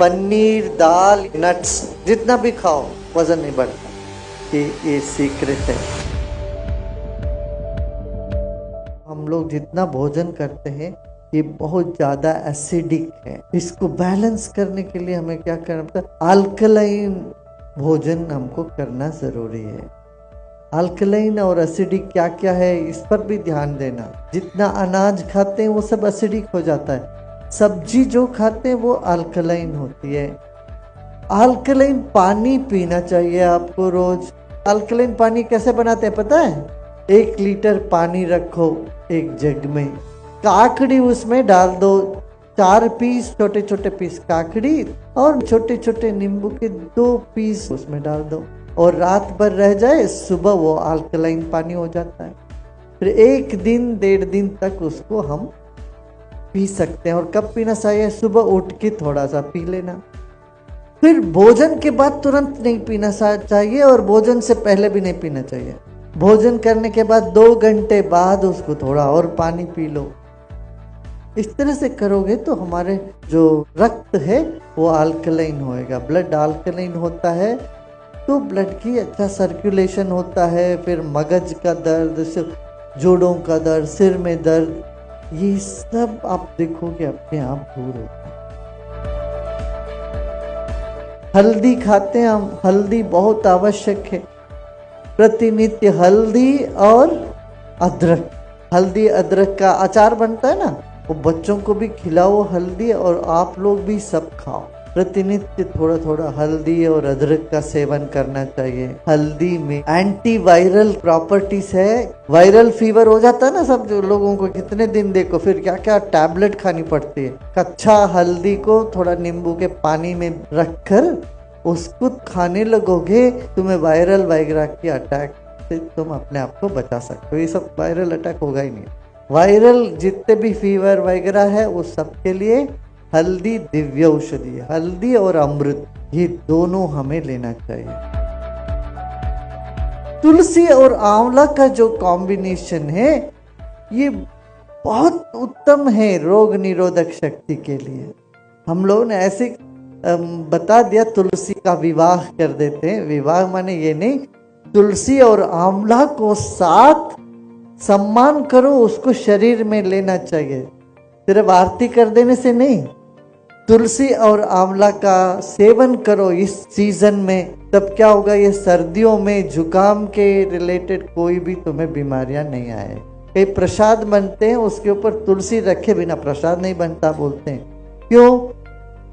पनीर, दाल, nuts जितना भी खाओ वजन नहीं बढ़ता। ये सीक्रेट है। हम लोग जितना भोजन करते हैं ये बहुत ज्यादा एसिडिक है। इसको बैलेंस करने के लिए हमें क्या करना पड़ता है? अल्कलाइन भोजन हमको करना जरूरी है। अल्कलाइन और एसिडिक क्या क्या है इस पर भी ध्यान देना। जितना अनाज खाते हैं वो सब एसिडिक हो जाता है। सब्जी जो खाते हैं वो अल्कलाइन होती है। अल्कलाइन पानी पीना चाहिए आपको रोज। अल्कलाइन पानी कैसे बनाते हैं पता है? 1 लीटर पानी रखो एक जग में, काकड़ी उसमें डाल दो, 4 पीस छोटे छोटे पीस काकड़ी और छोटे छोटे नींबू के 2 पीस उसमें डाल दो और रात भर रह जाए, सुबह वो अल्कलाइन पानी हो जाता है। फिर 1 दिन 1.5 दिन तक उसको हम पी सकते हैं। और कब पीना चाहिए? सुबह उठ के थोड़ा सा पी लेना। फिर भोजन के बाद तुरंत नहीं पीना चाहिए और भोजन से पहले भी नहीं पीना चाहिए। भोजन करने के बाद 2 घंटे बाद उसको थोड़ा और पानी पी लो। इस तरह से करोगे तो हमारे जो रक्त है वो अल्कलाइन होएगा। ब्लड अल्कलाइन होता है तो ब्लड की अच्छा सर्कुलेशन होता है। फिर मगज का दर्द, जोड़ों का दर्द, सिर में दर्द, ये सब आप देखोगे अपने आप दूर होता है। हल्दी खाते हैं हम, हल्दी बहुत आवश्यक है। प्रतिनित्य हल्दी और अदरक, हल्दी अदरक का अचार बनता है ना, वो बच्चों को भी खिलाओ हल्दी और आप लोग भी सब खाओ। प्रतिनित्य थोड़ा थोड़ा हल्दी और अदरक का सेवन करना चाहिए। हल्दी में एंटीवायरल प्रॉपर्टीज है। वायरल फीवर हो जाता है ना सब जो लोगों को, कितने दिन देखो फिर क्या क्या टैबलेट खानी पड़ती है। कच्चा हल्दी को थोड़ा नींबू के पानी में रखकर उसको खाने लगोगे, तुम्हें वायरल वगैरह की अटैक से तुम अपने आप को बचा सकते हो। ये सब वायरल अटैक होगा ही नहीं। वायरल जितने भी फीवर वगैरह है उस सब के लिए हल्दी दिव्य औषधि है। हल्दी और अमृत ये दोनों हमें लेना चाहिए। तुलसी और आंवला का जो कॉम्बिनेशन है ये बहुत उत्तम है रोग निरोधक शक्ति के लिए। हम लोगों ने ऐसे बता दिया तुलसी का विवाह कर देते हैं। विवाह माने ये नहीं, तुलसी और आंवला को साथ सम्मान करो, उसको शरीर में लेना चाहिए। सिर्फ आरती कर देने से नहीं, तुलसी और आंवला का सेवन करो इस सीजन में। तब क्या होगा? ये सर्दियों में जुकाम के रिलेटेड कोई भी तुम्हें बीमारियां नहीं आए। कई प्रसाद बनते हैं उसके ऊपर तुलसी रखे बिना प्रसाद नहीं बनता बोलते हैं। क्यों?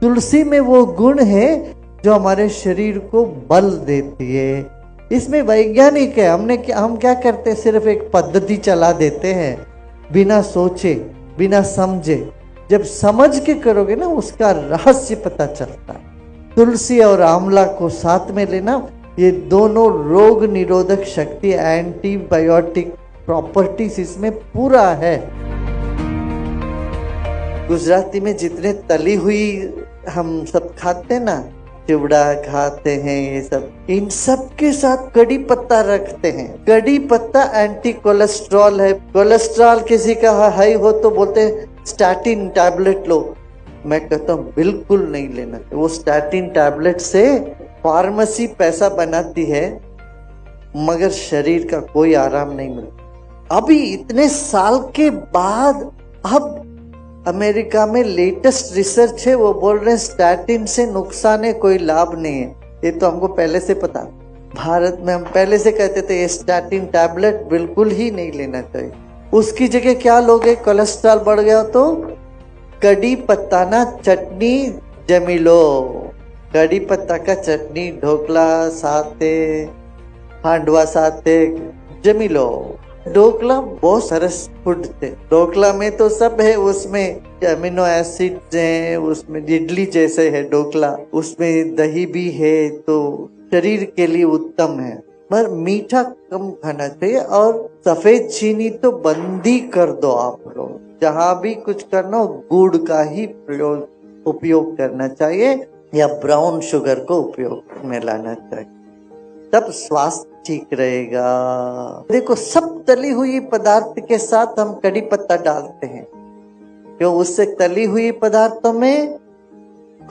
तुलसी में वो गुण है जो हमारे शरीर को बल देती है। इसमें वैज्ञानिक है। हम क्या करते हैं? सिर्फ एक पद्धति चला देते हैं बिना सोचे बिना समझे। जब समझ के करोगे ना उसका रहस्य पता चलता है। तुलसी और आंवला को साथ में लेना, ये दोनों रोग निरोधक शक्ति, एंटीबायोटिक प्रॉपर्टीज इसमें पूरा है। गुजराती में जितने तली हुई हम सब खाते हैं ना, चिवड़ा खाते हैं, ये सब, इन सब के साथ कड़ी पत्ता रखते हैं। कड़ी पत्ता एंटी कोलेस्ट्रॉल है। कोलेस्ट्रॉल किसी का हाई हो तो बोलते हैं स्टैटिन टैबलेट लो। मैं कहता हूँ बिल्कुल नहीं लेना। वो स्टैटिन टैबलेट से फार्मेसी पैसा बनाती है मगर शरीर का कोई आराम नहीं मिलता। अभी इतने साल के बाद अब अमेरिका में लेटेस्ट रिसर्च है, वो बोल रहे हैं स्टैटिन से नुकसान है, कोई लाभ नहीं है। ये तो हमको पहले से पता। भारत में हम पहले से कहते थे ये स्टैटिन टैबलेट बिल्कुल ही नहीं लेना चाहिए। उसकी जगह क्या लोगे? कोलेस्ट्रॉल बढ़ गया तो कड़ी पत्ता ना चटनी जमी लो। कड़ी पत्ता का चटनी, ढोकला साथे, हांडवा साथे जमी लो। ढोकला बहुत सरस फूड थे। ढोकला में तो सब है, उसमें अमीनो एसिड है, उसमें इडली जैसे है ढोकला, उसमें दही भी है, तो शरीर के लिए उत्तम है। पर मीठा कम खाना चाहिए और सफेद चीनी तो बंद ही कर दो। आप लोग जहाँ भी कुछ करना हो गुड़ का ही उपयोग करना चाहिए या ब्राउन शुगर को उपयोग में लाना चाहिए, तब स्वास्थ्य ठीक रहेगा। देखो सब तली हुई पदार्थ के साथ हम कड़ी पत्ता डालते हैं, क्यों? उससे तली हुई पदार्थों में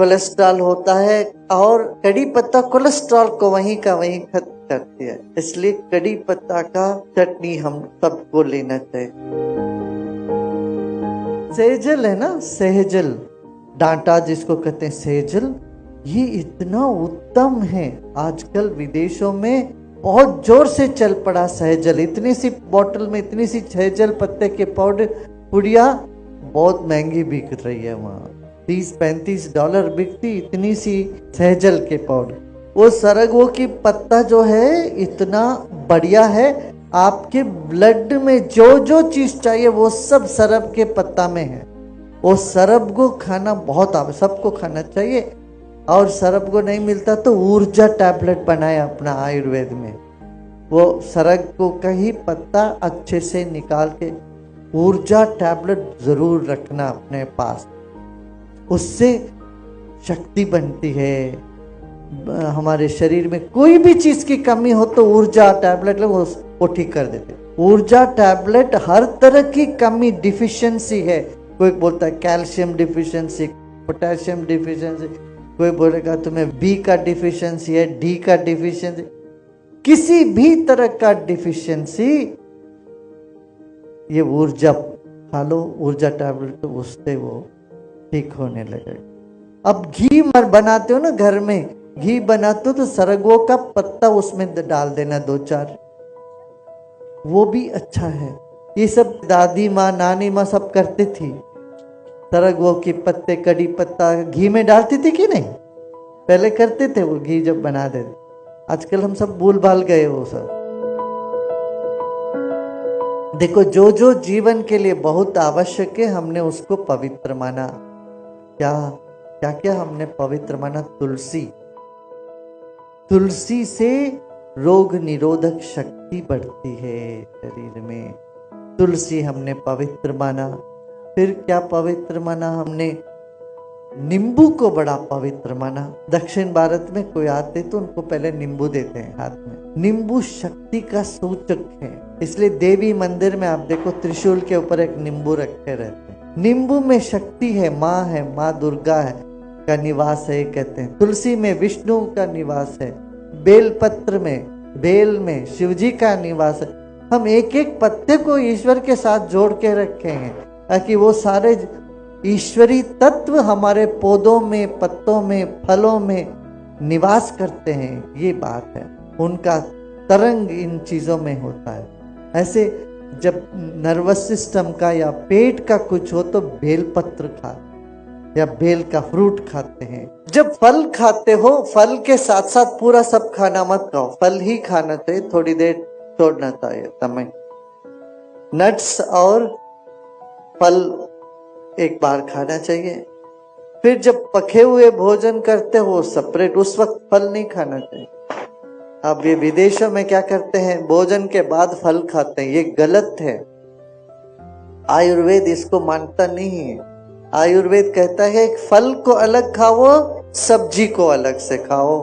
कोलेस्ट्रॉल होता है और कड़ी पत्ता कोलेस्ट्रॉल को वहीं का वहीं खत्म करती है। इसलिए कड़ी पत्ता का चटनी हम सबको लेना चाहिए। सेजल है ना, सेजल डांटा जिसको कहते हैं सेजल, ये इतना उत्तम है। आजकल विदेशों में बहुत जोर से चल पड़ा सहजल। इतनी सी बोतल में इतनी सी सहजल पत्ते के पाउडर पुड़िया बहुत महंगी बिक रही है वहाँ, $30-35 बिकती इतनी सी सहजल के पाउडर। वो सरगवो की पत्ता जो है इतना बढ़िया है, आपके ब्लड में जो जो चीज चाहिए वो सब सरब के पत्ता में है। वो सरब को खाना बहुत सबको खाना चाहिए। और सरब को नहीं मिलता तो ऊर्जा टैबलेट बनाए अपना आयुर्वेद में। वो सरग को का ही पत्ता अच्छे से निकाल के ऊर्जा टैबलेट जरूर रखना अपने पास, उससे शक्ति बनती है। हमारे शरीर में कोई भी चीज की कमी हो तो ऊर्जा टैबलेट लो, वो ठीक कर देते। ऊर्जा टैबलेट हर तरह की कमी डिफिशियंसी है, कोई बोलता है कैल्शियम डिफिशियंसी, पोटेशियम डिफिशियंसी, कोई बोलेगा तुम्हें बी का डिफिशियंसी है, डी का डिफिशियंसी, किसी भी तरह का डिफिशियंसी ये ऊर्जा खा लो, ऊर्जा टैबलेट, तो उससे वो ठीक होने लगेगा। अब घी मर बनाते हो ना घर में, घी बनाते हो तो सरगवो का पत्ता उसमें डाल देना 2-4, वो भी अच्छा है। ये सब दादी माँ नानी माँ सब करती थी। सरगवो के पत्ते कड़ी पत्ता घी में डालती थी कि नहीं, पहले करते थे वो घी जब बना देते। आजकल हम सब भूल भाल गए वो सब। देखो जो जो जीवन के लिए बहुत आवश्यक है हमने उसको पवित्र माना। क्या क्या क्या हमने पवित्र माना? तुलसी, तुलसी से रोग निरोधक शक्ति बढ़ती है शरीर में। तुलसी हमने पवित्र माना। फिर क्या पवित्र माना हमने? नींबू को बड़ा पवित्र माना। दक्षिण भारत में कोई आते तो उनको पहले नींबू देते हैं हाथ में। नींबू शक्ति का सूचक है, इसलिए देवी मंदिर में आप देखो त्रिशूल के ऊपर एक नींबू रखे रहते हैं। नींबू में शक्ति है, माँ दुर्गा है का निवास है कहते हैं। तुलसी में विष्णु का निवास है। बेलपत्र में, बेल में शिव जी का निवास है। हम एक एक पत्ते को ईश्वर के साथ जोड़ के रखे हैं ताकि वो सारे ईश्वरी तत्व हमारे पौधों में, पत्तों में, फलों में निवास करते हैं। ये बात है, उनका तरंग इन चीजों में होता है। ऐसे जब नर्वस सिस्टम का या पेट का कुछ हो तो बेलपत्र खाते या बेल का फ्रूट खाते हैं। जब फल खाते हो, फल के साथ साथ पूरा सब खाना मत खाओ, फल ही खाना चाहिए, थोड़ी देर छोड़ना चाहिए समय। नट्स और फल एक बार खाना चाहिए। फिर जब पके हुए भोजन करते हो सेपरेट, उस वक्त फल नहीं खाना चाहिए। अब ये विदेशों में क्या करते हैं, भोजन के बाद फल खाते हैं, ये गलत है। आयुर्वेद इसको मानता नहीं है। आयुर्वेद कहता है फल को अलग खाओ, सब्जी को अलग से खाओ,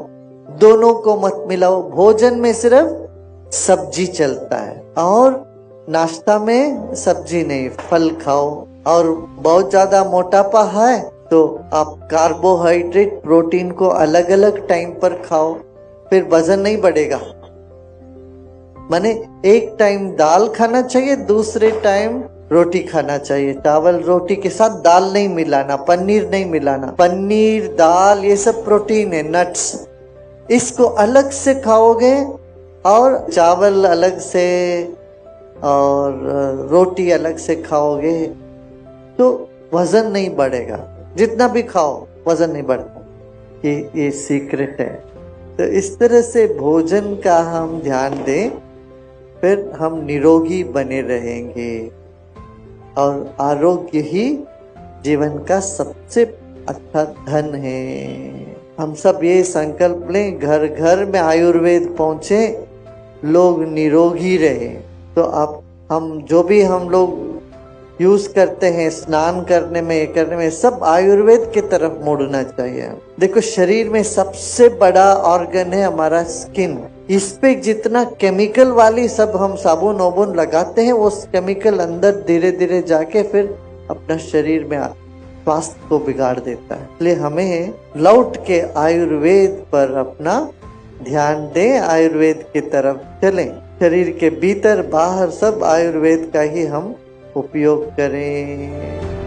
दोनों को मत मिलाओ। भोजन में सिर्फ सब्जी चलता है और नाश्ता में सब्जी नहीं, फल खाओ। और बहुत ज्यादा मोटापा है तो आप कार्बोहाइड्रेट प्रोटीन को अलग अलग टाइम पर खाओ, फिर वजन नहीं बढ़ेगा। माने एक टाइम दाल खाना चाहिए, दूसरे टाइम रोटी खाना चाहिए। चावल रोटी के साथ दाल नहीं मिलाना, पनीर नहीं मिलाना। पनीर, दाल ये सब प्रोटीन है, नट्स, इसको अलग से खाओगे और चावल अलग से और रोटी अलग से खाओगे तो वजन नहीं बढ़ेगा। जितना भी खाओ वजन नहीं बढ़ता। ये सीक्रेट है। तो इस तरह से भोजन का हम ध्यान दें, फिर हम निरोगी बने रहेंगे। और आरोग्य ही जीवन का सबसे अच्छा धन है। हम सब ये संकल्प लें, घर घर में आयुर्वेद पहुंचे, लोग निरोगी रहे। तो अब हम जो भी हम लोग यूज करते हैं स्नान करने में, सब आयुर्वेद की तरफ मुड़ना चाहिए। देखो शरीर में सबसे बड़ा ऑर्गन है हमारा स्किन। इस पे जितना केमिकल वाली सब हम साबुन वाबुन लगाते हैं, वो केमिकल अंदर धीरे धीरे जाके फिर अपना शरीर में स्वास्थ्य को बिगाड़ देता है। इसलिए हमें लौट के आयुर्वेद पर अपना ध्यान दें, आयुर्वेद की तरफ चलें। शरीर के भीतर बाहर सब आयुर्वेद का ही हम उपयोग करें।